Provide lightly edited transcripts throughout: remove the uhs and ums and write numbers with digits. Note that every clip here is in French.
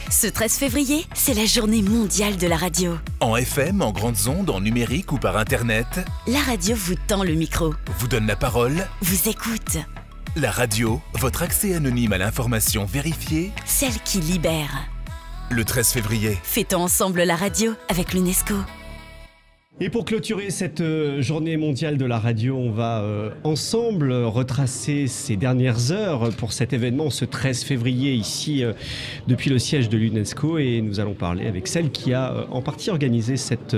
Ce 13 février, c'est la journée mondiale de la radio. En FM, en grandes ondes, en numérique ou par Internet, La radio vous tend le micro, vous donne la parole. vous écoute, La radio, votre accès anonyme à l'information vérifiée. celle qui libère. Le 13 février. Fêtons ensemble la radio avec l'UNESCO. Et pour clôturer cette journée mondiale de la radio, on va ensemble retracer ces dernières heures pour cet événement ce 13 février ici depuis le siège de l'UNESCO, et nous allons parler avec celle qui a en partie organisé cette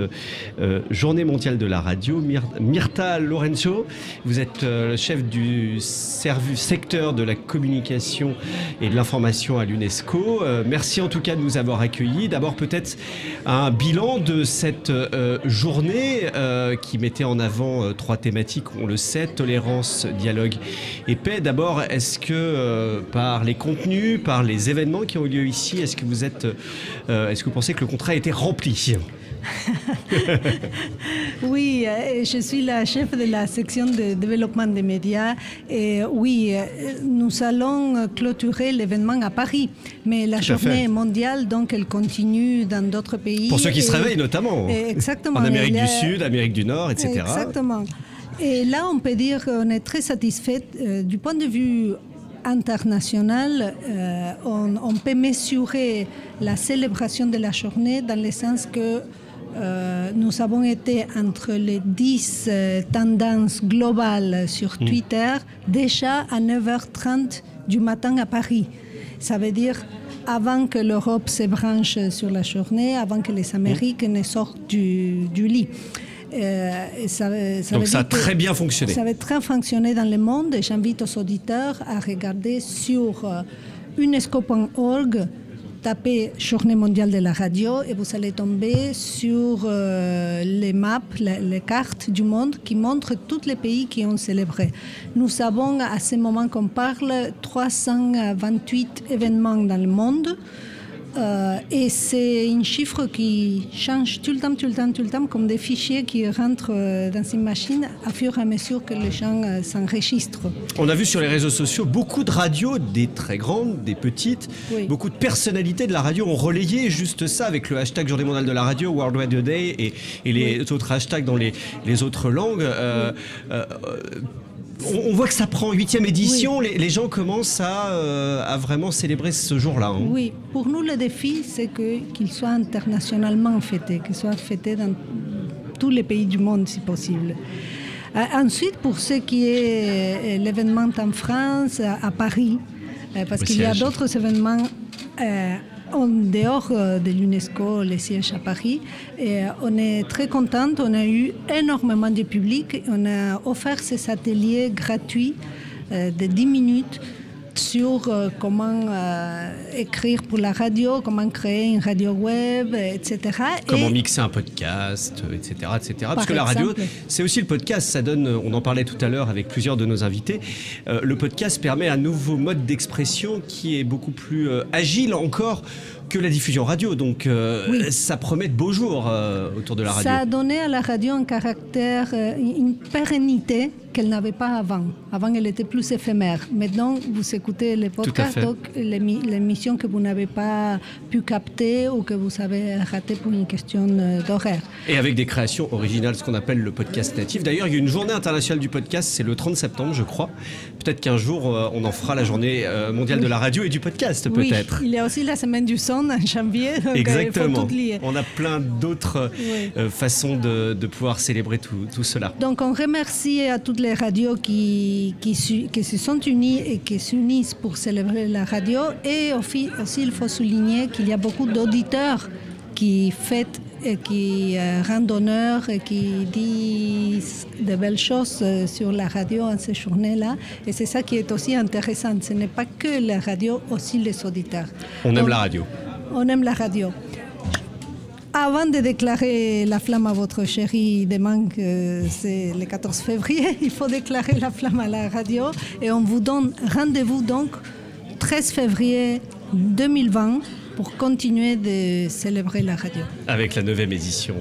journée mondiale de la radio, Mirta Lorenzo. Vous êtes le chef du secteur de la communication et de l'information à l'UNESCO. Merci en tout cas de nous avoir accueillis. D'abord peut-être un bilan de cette journée qui mettait en avant trois thématiques, on le sait: tolérance, dialogue et paix. D'abord, est-ce que par les contenus, par les événements qui ont eu lieu ici, est-ce que vous pensez que le contrat a été rempli? Oui, je suis la chef de la section de développement des médias. Et oui, nous allons clôturer l'événement à Paris. Mais la journée mondiale, donc, elle continue dans d'autres pays. Pour ceux qui se réveillent notamment. Exactement. En Amérique du Sud, Amérique du Nord, etc. Exactement. Et là, on peut dire qu'on est très satisfait du point de vue international. On peut mesurer la célébration de la journée dans le sens que nous avons été entre les 10 tendances globales sur Twitter déjà à 9h30 du matin à Paris. Ça veut dire avant que l'Europe se branche sur la journée, avant que les Amériques ne sortent du lit. Donc ça a très bien fonctionné. Ça va très fonctionner dans le monde, et j'invite aux auditeurs à regarder sur unesco.org, tapez Journée mondiale de la radio et vous allez tomber sur les maps, les cartes du monde qui montrent tous les pays qui ont célébré. Nous avons, à ce moment qu'on parle, 328 événements dans le monde. Et c'est un chiffre qui change tout le temps, comme des fichiers qui rentrent dans une machine à fur et à mesure que les gens s'enregistrent. On a vu sur les réseaux sociaux beaucoup de radios, des très grandes, des petites. Oui. Beaucoup de personnalités de la radio ont relayé juste ça avec le hashtag Journée mondiale de la radio, World Radio Day, et les autres hashtags dans les autres langues. On voit que ça prend 8e édition, oui. Les gens commencent à vraiment célébrer ce jour-là. Hein. Oui, pour nous le défi, c'est qu'il soit internationalement fêté, qu'il soit fêté dans tous les pays du monde si possible. Ensuite, pour ce qui est l'événement en France, à Paris, parce qu'il y a d'autres événements en dehors de l'UNESCO, les sièges à Paris. Et on est très contents, on a eu énormément de public. On a offert ces ateliers gratuits de 10 minutes sur comment écrire pour la radio, comment créer une radio web, etc. Comment mixer un podcast, etc. Parce que la radio, c'est aussi le podcast. Ça donne, on en parlait tout à l'heure avec plusieurs de nos invités, le podcast permet un nouveau mode d'expression qui est beaucoup plus agile encore que la diffusion radio. Donc ça promet de beaux jours autour de la radio. Ça a donné à la radio un caractère, une pérennité qu'elle n'avait pas avant. Avant, elle était plus éphémère. Maintenant, vous écoutez les podcasts, donc l'émission que vous n'avez pas pu capter ou que vous avez raté pour une question d'horaire. Et avec des créations originales, ce qu'on appelle le podcast natif. D'ailleurs, il y a une journée internationale du podcast, c'est le 30 septembre, je crois. Peut-être qu'un jour, on en fera la journée mondiale de la radio et du podcast, peut-être. Oui, il y a aussi la semaine du son en janvier. Donc exactement. Il faut tout lier. On a plein d'autres façons de pouvoir célébrer tout cela. Donc, on remercie à toutes les radios qui se sont unies et qui s'unissent pour célébrer la radio. Et aussi, il faut souligner qu'il y a beaucoup d'auditeurs qui fêtent et qui rendent honneur et qui disent de belles choses sur la radio en ces journées-là. Et c'est ça qui est aussi intéressant. Ce n'est pas que la radio, aussi les auditeurs. On aime la radio. On aime la radio. Avant de déclarer la flamme à votre chéri demain, que c'est le 14 février, il faut déclarer la flamme à la radio. Et on vous donne rendez-vous donc 13 février 2020 pour continuer de célébrer la radio. Avec la 9e édition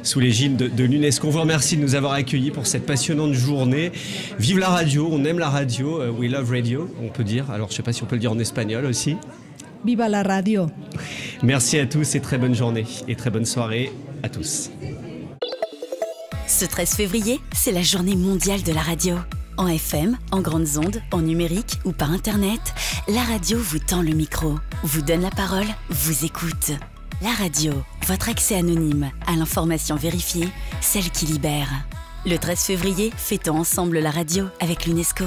sous l'égide de l'UNESCO. On vous remercie de nous avoir accueillis pour cette passionnante journée. Vive la radio, on aime la radio, we love radio, on peut dire. Alors je ne sais pas si on peut le dire en espagnol aussi. Viva la radio. Merci à tous et très bonne journée et très bonne soirée à tous. Ce 13 février, c'est la journée mondiale de la radio. En FM, en grandes ondes, en numérique ou par Internet, la radio vous tend le micro, vous donne la parole, vous écoute. La radio, votre accès anonyme à l'information vérifiée, celle qui libère. Le 13 février, fêtons ensemble la radio avec l'UNESCO.